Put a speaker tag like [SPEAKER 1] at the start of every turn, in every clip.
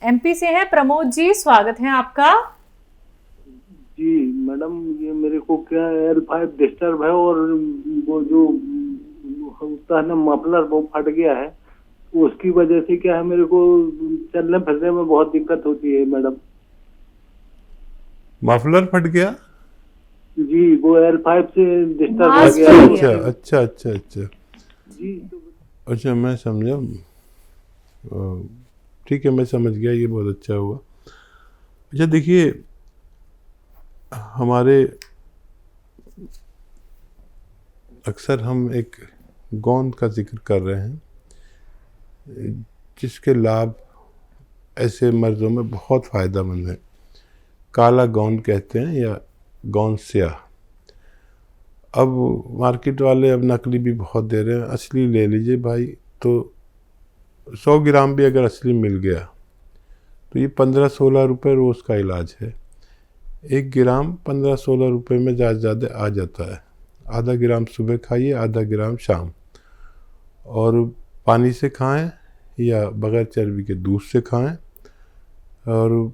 [SPEAKER 1] MP से हैं प्रमोद जी, स्वागत है आपका।
[SPEAKER 2] जी मैडम, ये मेरे को क्या L5 डिस्टर्ब है और वो जो होता है ना मफलर, वो फट गया है। उसकी वजह से क्या है, मेरे को चलने फिरने में बहुत दिक्कत होती है मैडम।
[SPEAKER 3] मफलर फट गया?
[SPEAKER 2] जी, वो L5 से डिस्टर्ब हो
[SPEAKER 1] मास्क
[SPEAKER 2] गया
[SPEAKER 1] फट
[SPEAKER 2] है।
[SPEAKER 1] गया।
[SPEAKER 3] अच्छा अच्छा अच्छा
[SPEAKER 2] जी
[SPEAKER 3] अच्छा, मैं समझा। ठीक है, मैं समझ गया, ये बहुत अच्छा हुआ। अच्छा देखिए, हमारे अक्सर हम एक गोंद का जिक्र कर रहे हैं जिसके लाभ ऐसे मर्ज़ों में बहुत फ़ायदेमंद है। काला गोंद कहते हैं या गोंद स्याह। अब मार्केट वाले अब नकली भी बहुत दे रहे हैं, असली ले लीजिए भाई। तो 100 ग्राम भी अगर असली मिल गया तो ये 15-16 रुपये रोज़ का इलाज है। 1 ग्राम 15-16 रुपये में ज़्यादा आ जाता है। आधा ग्राम सुबह खाइए, आधा ग्राम शाम, और पानी से खाएं या बग़ैर चर्बी के दूध से खाएं। और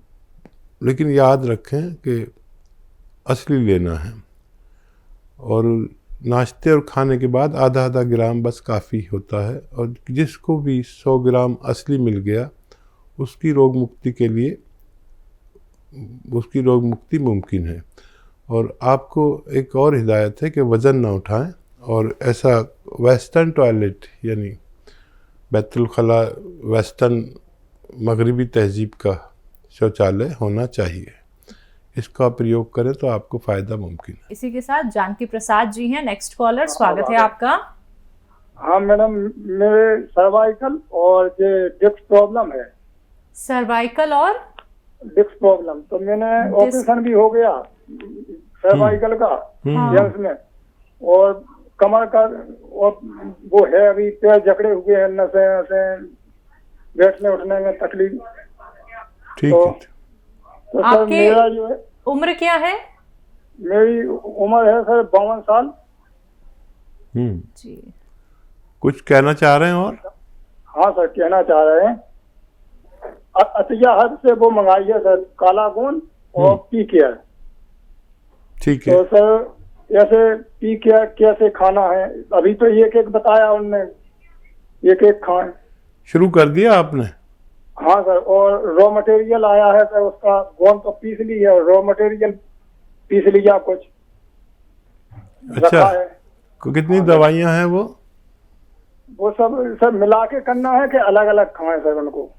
[SPEAKER 3] लेकिन याद रखें कि असली लेना है, और नाश्ते और खाने के बाद आधा आधा ग्राम बस काफ़ी होता है। और जिसको भी 100 ग्राम असली मिल गया उसकी रोग मुक्ति के लिए उसकी रोग मुक्ति मुमकिन है। और आपको एक और हिदायत है कि वज़न ना उठाएं, और ऐसा वेस्टर्न टॉयलेट यानी बैतुल खला वेस्टर्न मगरिबी तहजीब का शौचालय होना चाहिए। इसका प्रयोग करें तो आपको फ़ायदा मुमकिन है।
[SPEAKER 1] इसी के साथ जानकी प्रसाद जी हैं नेक्स्ट कॉलर, स्वागत है आपका।
[SPEAKER 4] हाँ मैडम, मेरे सर्वाइकल और ये डिस्क प्रॉब्लम है।
[SPEAKER 1] सर्वाइकल और
[SPEAKER 4] डिस्क प्रॉब्लम तो मैंने ऑपरेशन भी हो गया सर्वाइकल का जेंट्स में, और कमर का, और वो है अभी पैर जकड़े हुए हैं, नसें बैठने उठने में तकलीफ।
[SPEAKER 3] ठीक
[SPEAKER 4] तो,
[SPEAKER 3] है।
[SPEAKER 4] तो सर
[SPEAKER 1] आपकी
[SPEAKER 4] मेरा जो है,
[SPEAKER 1] उम्र क्या है?
[SPEAKER 4] मेरी उम्र है सर 52 साल।
[SPEAKER 1] जी,
[SPEAKER 3] कुछ कहना चाह रहे हैं? और
[SPEAKER 4] हाँ सर, कहना चाह रहे हैं, अतिया हद से वो मंगाई है सर, काला गोंद और पी केयर।
[SPEAKER 3] ठीक है।
[SPEAKER 4] तो सर ऐसे पी केयर कैसे खाना है? अभी तो एक एक बताया उनने, एक एक खाएं।
[SPEAKER 3] शुरू कर दिया आपने?
[SPEAKER 4] हाँ सर, और रॉ मटेरियल आया है सर, उसका गोंद तो पीस ली है, रॉ मटेरियल पीस लिया कुछ
[SPEAKER 3] अच्छा,
[SPEAKER 4] रखा है।
[SPEAKER 3] कितनी दवाइयां हैं
[SPEAKER 4] वो सब मिला के करना है कि अलग अलग खाएं सर उनको?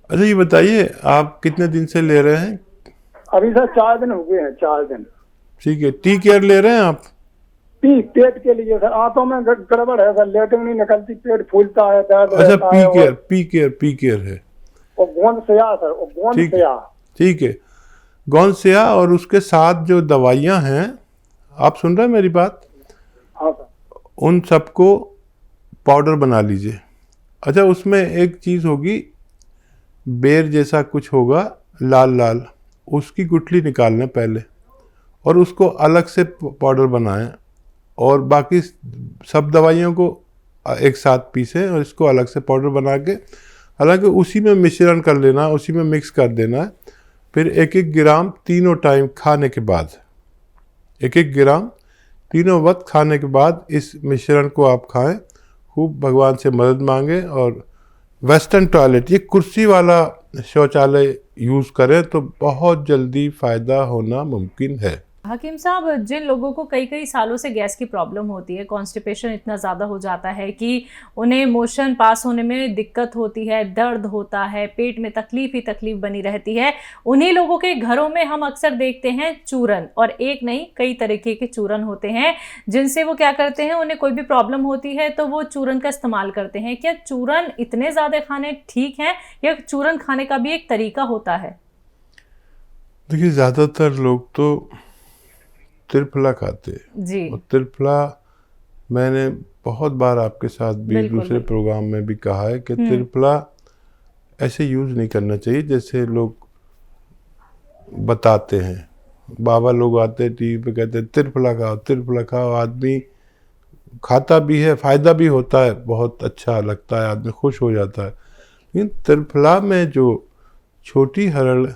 [SPEAKER 3] अच्छा ये बताइए, आप कितने दिन से ले रहे हैं?
[SPEAKER 4] अभी सर 4 दिन हो गए हैं, 4 दिन।
[SPEAKER 3] ठीक है। टी केयर ले रहे हैं आप?
[SPEAKER 4] पेट के लिए सर, आंतों में गड़बड़ है सर, लेटरिन नहीं निकलती, पेट फूलता है, दर्द
[SPEAKER 3] अच्छा,
[SPEAKER 4] रहता है।
[SPEAKER 3] पी केयर है।
[SPEAKER 4] और गोंद स्याह सर, और गोंद स्याह।
[SPEAKER 3] ठीक है, गोंद स्याह और उसके साथ जो दवाइयां हैं, आप सुन रहे हैं मेरी बात?
[SPEAKER 4] हाँ सर।
[SPEAKER 3] उन सबको पाउडर बना लीजिए। अच्छा, उसमें एक चीज़ होगी, बेर जैसा कुछ होगा लाल लाल, उसकी गुठली निकाल लें पहले, और उसको अलग से पाउडर बनाएं, और बाकी सब दवाइयों को एक साथ पीसें और इसको अलग से पाउडर बना के, हालांकि उसी में मिश्रण कर लेना, उसी में मिक्स कर देना है। फिर 1-1 ग्राम तीनों टाइम खाने के बाद, 1-1 ग्राम तीनों वक्त खाने के बाद इस मिश्रण को आप खाएं। खूब भगवान से मदद मांगें, और वेस्टर्न टॉयलेट, ये कुर्सी वाला शौचालय यूज़ करें तो बहुत जल्दी फ़ायदा होना मुमकिन है।
[SPEAKER 1] हकीम साहब, जिन लोगों को कई कई सालों से गैस की प्रॉब्लम होती है, कॉन्स्टिपेशन इतना ज़्यादा हो जाता है कि उन्हें मोशन पास होने में दिक्कत होती है, दर्द होता है, पेट में तकलीफ ही तकलीफ बनी रहती है, उन्हीं लोगों के घरों में हम अक्सर देखते हैं चूरन, और एक नहीं कई तरीके के चूरन होते हैं जिनसे वो क्या करते हैं, उन्हें कोई भी प्रॉब्लम होती है तो वो चूरन का इस्तेमाल करते हैं। क्या चूरन इतने ज़्यादा खाने ठीक हैं, या चूरन खाने का भी एक तरीका होता है?
[SPEAKER 3] देखिए, ज़्यादातर लोग तो त्रिफला खाते हैं
[SPEAKER 1] जी,
[SPEAKER 3] और त्रिफला मैंने बहुत बार आपके साथ भी दूसरे प्रोग्राम में भी कहा है कि त्रिफला ऐसे यूज़ नहीं करना चाहिए जैसे लोग बताते हैं। बाबा लोग आते हैं टीवी पे, कहते हैं त्रिफला खाओ, त्रिफला खाओ। आदमी खाता भी है, फ़ायदा भी होता है, बहुत अच्छा लगता है, आदमी खुश हो जाता है। लेकिन त्रिफला में जो छोटी हरड़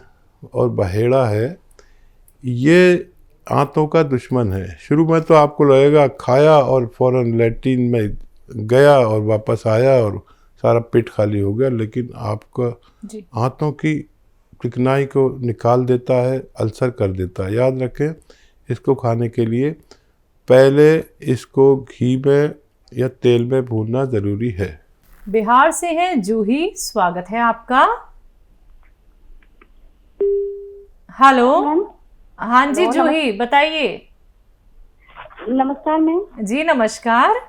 [SPEAKER 3] और बहेड़ा है, ये आंतों का दुश्मन है। शुरू में तो आपको लगेगा खाया और फौरन लैट्रिन में गया और वापस आया और सारा पेट खाली हो गया, लेकिन आपका
[SPEAKER 1] जी।
[SPEAKER 3] आंतों की चिकनाई को निकाल देता है, अल्सर कर देता है। याद रखें, इसको खाने के लिए पहले इसको घी में या तेल में भूनना ज़रूरी है।
[SPEAKER 1] बिहार से हैं जूही, स्वागत है आपका। हेलो।
[SPEAKER 5] मैम
[SPEAKER 1] हाँ जी
[SPEAKER 5] हेलो,
[SPEAKER 1] जूही, बताइए।
[SPEAKER 5] नमस्कार मैम
[SPEAKER 1] जी नमस्कार।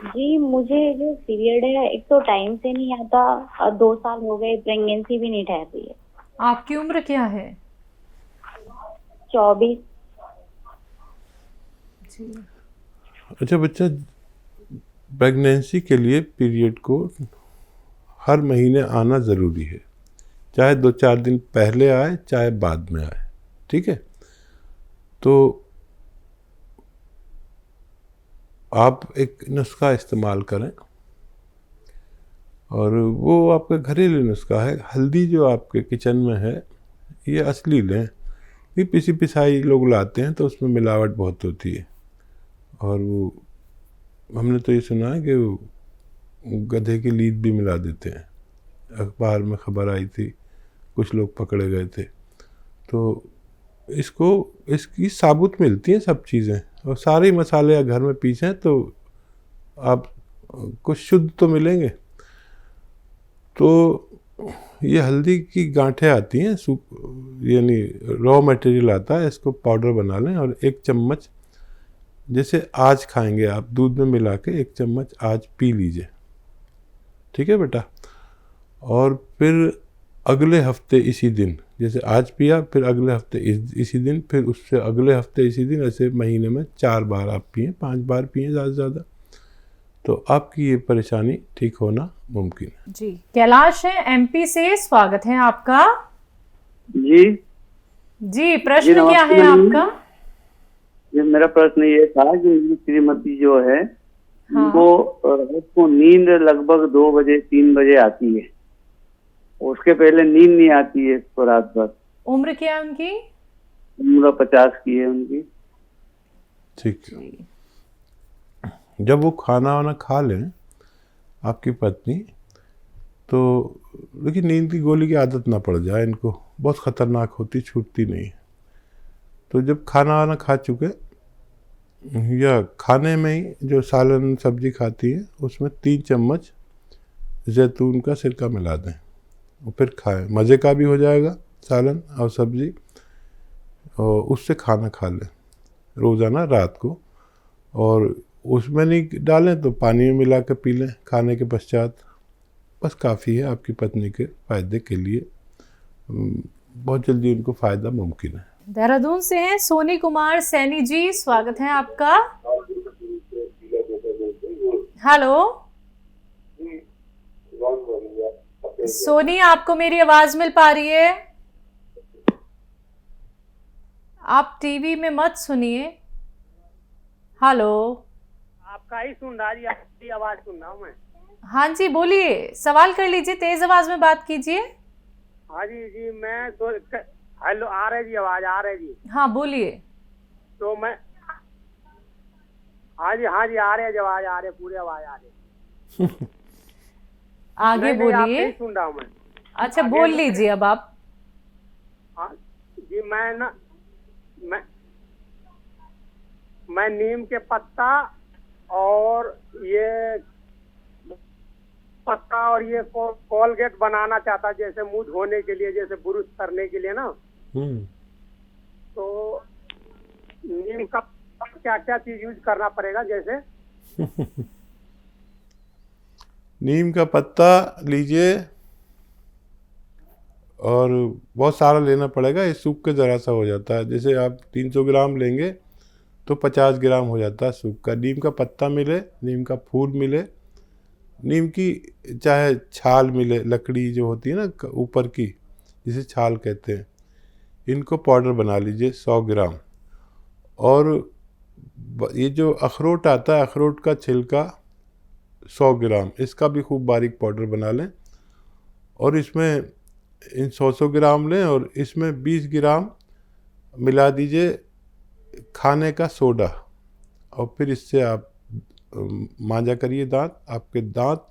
[SPEAKER 5] जी। मुझे जो पीरियड है एक तो टाइम से नहीं आता और 2 साल हो गए, प्रेगनेंसी भी नहीं ठहर रही है।
[SPEAKER 1] आपकी उम्र क्या है?
[SPEAKER 5] 24।
[SPEAKER 1] जी।
[SPEAKER 3] अच्छा बच्चा, प्रेगनेंसी के लिए पीरियड को हर महीने आना ज़रूरी है, चाहे 2-4 दिन पहले आए चाहे बाद में आए, ठीक है। तो आप एक नुस्खा इस्तेमाल करें, और वो आपका घरेलू नुस्खा है। हल्दी जो आपके किचन में है ये असली लें, ये पिसी पिसाई लोग लाते हैं तो उसमें मिलावट बहुत होती है, और वो हमने तो ये सुना है कि वो गधे की लीद भी मिला देते हैं। अखबार में खबर आई थी, कुछ लोग पकड़े गए थे। तो इसकी साबुत मिलती हैं सब चीज़ें, और सारे मसाले घर में पीसें तो आप कुछ शुद्ध तो मिलेंगे। तो ये हल्दी की गांठें आती हैं, यानी रॉ मटेरियल आता है, इसको पाउडर बना लें और 1 चम्मच, जैसे आज खाएंगे आप, दूध में मिला के 1 चम्मच आज पी लीजिए, ठीक है बेटा। और फिर अगले हफ्ते इसी दिन, जैसे आज पिया, फिर अगले हफ्ते इसी दिन, फिर उससे अगले हफ्ते इसी दिन, ऐसे महीने में 4 बार आप पिए, 5 बार पिए ज़्यादा से ज़्यादा, तो आपकी ये परेशानी ठीक होना मुमकिन है।
[SPEAKER 1] जी। कैलाश है एमपी से, स्वागत है आपका।
[SPEAKER 6] जी
[SPEAKER 1] जी, प्रश्न
[SPEAKER 6] जी,
[SPEAKER 1] क्या है
[SPEAKER 6] नमस्ते।
[SPEAKER 1] आपका?
[SPEAKER 6] ये मेरा प्रश्न ये था कि मेरी श्रीमती जो है
[SPEAKER 1] हाँ।
[SPEAKER 6] वो रात को नींद लगभग 2 बजे 3 बजे आती है, उसके पहले नींद नहीं आती है इसको रात भर।
[SPEAKER 1] उम्र क्या है उनकी?
[SPEAKER 6] उम्र 50 की है उनकी।
[SPEAKER 3] ठीक है। जब वो खाना वाना खा लें आपकी पत्नी, तो लेकिन नींद की गोली की आदत ना पड़ जाए इनको, बहुत ख़तरनाक होती, छूटती नहीं। तो जब खाना वाना खा चुके, या खाने में ही जो सालन सब्जी खाती है उसमें 3 चम्मच जैतून का सिरका मिला दें, और फिर खाएं। मज़े का भी हो जाएगा सालन और सब्जी, और उससे खाना खा लें रोज़ाना रात को। और उसमें नहीं डालें तो पानी में मिला कर पी लें खाने के पश्चात, बस काफ़ी है आपकी पत्नी के फ़ायदे के लिए। बहुत जल्दी उनको फ़ायदा मुमकिन है।
[SPEAKER 1] देहरादून से हैं सोनी कुमार सैनी जी, स्वागत है आपका। हेलो सोनी, आपको मेरी आवाज मिल पा रही है? आप टीवी में मत सुनिए। हेलो।
[SPEAKER 7] आपका ही सुन रहा जी, आपकी आवाज सुन रहा हूँ मैं।
[SPEAKER 1] हाँ जी बोलिए, सवाल कर लीजिए, तेज आवाज में बात कीजिए।
[SPEAKER 7] हाँ जी जी, मैं तो हेलो आ रहे जी, आवाज आ रही जी।
[SPEAKER 1] हाँ बोलिए।
[SPEAKER 7] तो मैं हाँ जी आ रहे, आवाज आ रहे, पूरी आवाज आ रही।
[SPEAKER 1] आगे
[SPEAKER 7] नहीं, आपका
[SPEAKER 1] बोलिए।
[SPEAKER 7] ही सुन रहा हूँ मैं।
[SPEAKER 1] अच्छा बोल लीजिए अब आप।
[SPEAKER 7] हाँ जी, मैं नीम के पत्ता और ये कोलगेट बनाना चाहता, जैसे मुंह धोने के लिए, जैसे ब्रश करने के लिए ना। तो नीम का क्या क्या चीज यूज करना पड़ेगा जैसे?
[SPEAKER 3] नीम का पत्ता लीजिए, और बहुत सारा लेना पड़ेगा, ये सूख के ज़रा सा हो जाता है। जैसे आप 300 ग्राम लेंगे तो 50 ग्राम हो जाता है सूख का। नीम का पत्ता मिले, नीम का फूल मिले, नीम की चाहे छाल मिले, लकड़ी जो होती है ना ऊपर की, जिसे छाल कहते हैं, इनको पाउडर बना लीजिए 100 ग्राम। और ये जो अखरोट आता है, अखरोट का छिलका 100 ग्राम, इसका भी खूब बारीक पाउडर बना लें। और इसमें इन 100 ग्राम लें और इसमें 20 ग्राम मिला दीजिए खाने का सोडा, और फिर इससे आप मांजा करिए दांत। आपके दांत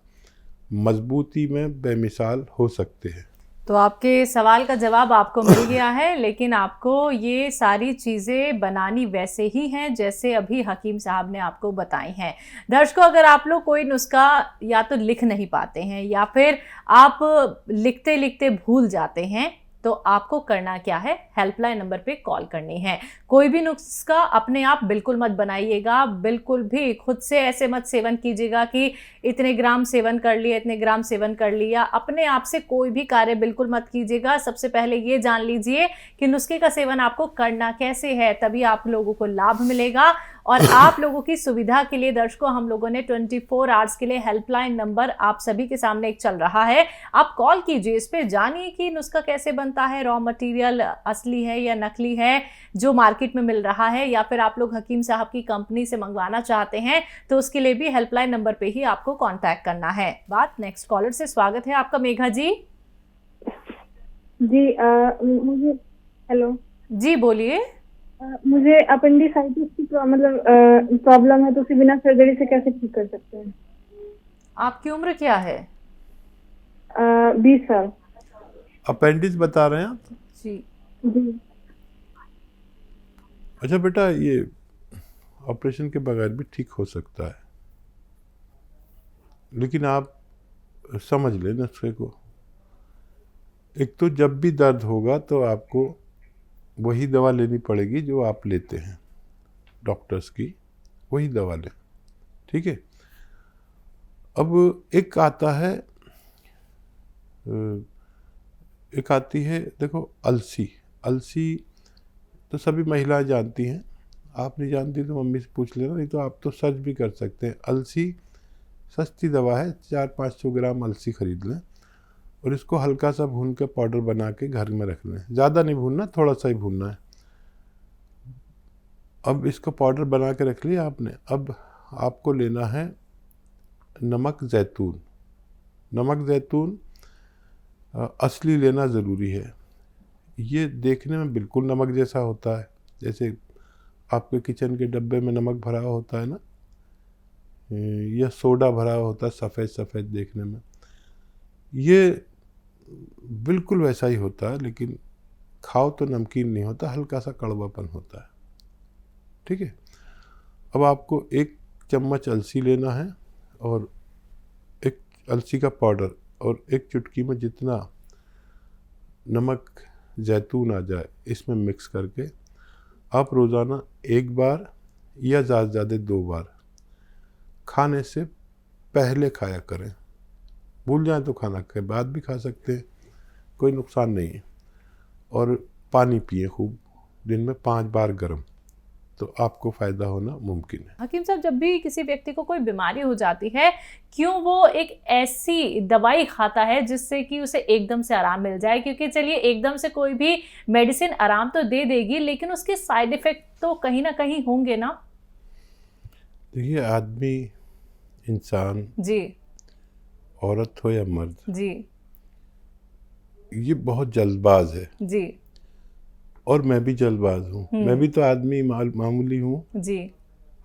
[SPEAKER 3] मजबूती में बेमिसाल हो सकते हैं।
[SPEAKER 1] तो आपके सवाल का जवाब आपको मिल गया है, लेकिन आपको ये सारी चीज़ें बनानी वैसे ही हैं जैसे अभी हकीम साहब ने आपको बताई हैं। दर्शकों, अगर आप लोग कोई नुस्खा या तो लिख नहीं पाते हैं या फिर आप लिखते लिखते भूल जाते हैं, तो आपको करना क्या है, हेल्पलाइन नंबर पे कॉल करनी है। कोई भी नुस्खा अपने आप बिल्कुल मत बनाइएगा, बिल्कुल भी खुद से ऐसे मत सेवन कीजिएगा कि इतने ग्राम सेवन कर लिया, इतने ग्राम सेवन कर लिया। अपने आप से कोई भी कार्य बिल्कुल मत कीजिएगा। सबसे पहले ये जान लीजिए कि नुस्खे का सेवन आपको करना कैसे है, तभी आप लोगों को लाभ मिलेगा। और आप लोगों की सुविधा के लिए दर्शकों, हम लोगों ने 24 आवर्स के लिए हेल्पलाइन नंबर आप सभी के सामने एक चल रहा है। आप कॉल कीजिए, इस पे जानिए कि नुस्खा कैसे बनता है, रॉ मटेरियल असली है या नकली है जो मार्केट में मिल रहा है, या फिर आप लोग हकीम साहब की कंपनी से मंगवाना चाहते हैं तो उसके लिए भी हेल्पलाइन नंबर पे ही आपको कांटेक्ट करना है। बात नेक्स्ट कॉलर से। स्वागत है आपका मेघा जी।
[SPEAKER 8] जी मुझे हेलो
[SPEAKER 1] जी बोलिए।
[SPEAKER 8] मुझे अपेंडिसाइटिस की मतलब प्रॉब्लम है, तो उसे बिना सर्जरी से कैसे ठीक कर सकते हैं?
[SPEAKER 1] आपकी उम्र क्या है?
[SPEAKER 8] 20 साल।
[SPEAKER 3] अपेंडिक्स बता रहे हैं आप?
[SPEAKER 1] जी
[SPEAKER 8] जी।
[SPEAKER 3] अच्छा बेटा, ये ऑपरेशन के बगैर भी ठीक हो सकता है, लेकिन आप समझ लें नुस्खे को। एक तो जब भी दर्द होगा तो आपको वही दवा लेनी पड़ेगी जो आप लेते हैं डॉक्टर्स की, वही दवा लें, ठीक है। अब एक आता है, एक आती है देखो अलसी। अलसी तो सभी महिलाएं जानती हैं, आप नहीं जानती तो मम्मी से पूछ लेना, नहीं तो आप तो सर्च भी कर सकते हैं। अलसी सस्ती दवा है, 400-500 ग्राम अलसी खरीद लें और इसको हल्का सा भून के पाउडर बना के घर में रख लें। ज़्यादा नहीं भूनना, थोड़ा सा ही भूनना है। अब इसको पाउडर बना के रख लिया आपने। अब आपको लेना है नमक ज़ैतून। नमक ज़ैतून असली लेना ज़रूरी है। ये देखने में बिल्कुल नमक जैसा होता है, जैसे आपके किचन के डब्बे में नमक भरा होता है ना, या सोडा भरा होता है सफ़ेद सफ़ेद देखने में, ये बिल्कुल वैसा ही होता है, लेकिन खाओ तो नमकीन नहीं होता, हल्का सा कड़वापन होता है, ठीक है। अब आपको 1 चम्मच अलसी लेना है और 1 अलसी का पाउडर और 1 चुटकी में जितना नमक ज़ैतून आ जाए इसमें मिक्स करके आप रोज़ाना 1 बार या ज़्यादा से ज़्यादा 2 बार खाने से पहले खाया करें। भूल जाएं तो खाना के बाद भी खा सकते हैं, कोई नुकसान नहीं है। और पानी पिए खूब, दिन में 5 बार गर्म, तो आपको फ़ायदा होना मुमकिन है।
[SPEAKER 1] हकीम साहब, जब भी किसी व्यक्ति को कोई बीमारी हो जाती है, क्यों वो एक ऐसी दवाई खाता है जिससे कि उसे एकदम से आराम मिल जाए? क्योंकि चलिए एकदम से कोई भी मेडिसिन आराम तो दे देगी, लेकिन उसके साइड इफ़ेक्ट तो कहीं ना कहीं होंगे ना।
[SPEAKER 3] देखिए, आदमी, इंसान
[SPEAKER 1] जी,
[SPEAKER 3] औरत हो या मर्द,
[SPEAKER 1] जी,
[SPEAKER 3] ये बहुत जल्दबाज है।
[SPEAKER 1] जी,
[SPEAKER 3] और मैं भी जल्दबाज हूँ। मैं भी तो आदमी मामूली हूँ,
[SPEAKER 1] जी,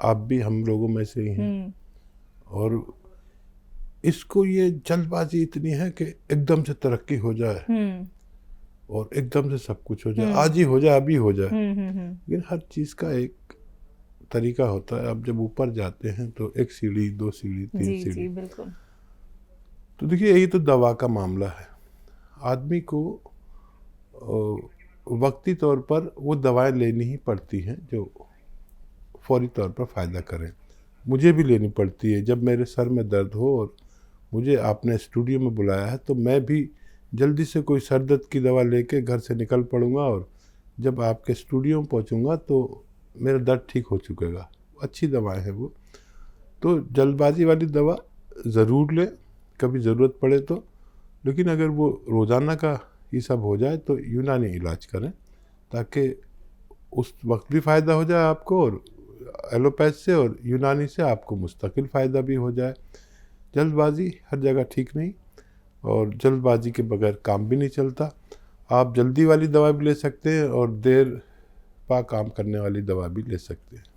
[SPEAKER 3] आप भी हम लोगों में से ही हैं। और इसको ये जल्दबाजी इतनी है कि एकदम से तरक्की हो जाए और एकदम से सब कुछ हो जाए, आज ही हो जाए, अभी हो जाए। लेकिन हर चीज़ का एक तरीका होता है। आप जब ऊपर जाते हैं तो 1 सीढ़ी, 2 सीढ़ी, 3
[SPEAKER 1] जी,
[SPEAKER 3] सीढ़ी।
[SPEAKER 1] जी, बिल्कुल।
[SPEAKER 3] तो देखिए, यही तो दवा का मामला है। आदमी को वक्ती तौर पर वो दवाएं लेनी ही पड़ती हैं जो फौरी तौर पर फ़ायदा करें। मुझे भी लेनी पड़ती है। जब मेरे सर में दर्द हो और मुझे आपने स्टूडियो में बुलाया है तो मैं भी जल्दी से कोई सर दर्द की दवा लेके घर से निकल पड़ूंगा, और जब आपके स्टूडियो में पहुंचूंगा तो मेरा दर्द ठीक हो चुकेगा। अच्छी दवाएं हैं वो। तो जल्दबाजी वाली दवा ज़रूर लें कभी ज़रूरत पड़े तो, लेकिन अगर वो रोज़ाना का ये सब हो जाए तो यूनानी इलाज करें, ताकि उस वक्त भी फ़ायदा हो जाए आपको, और एलोपैथ से और यूनानी से आपको मुस्तकिल फ़ायदा भी हो जाए। जल्दबाजी हर जगह ठीक नहीं। और जल्दबाजी के बगैर काम भी नहीं चलता। आप जल्दी वाली दवा भी ले सकते हैं और देर पा काम करने वाली दवा भी ले सकते हैं।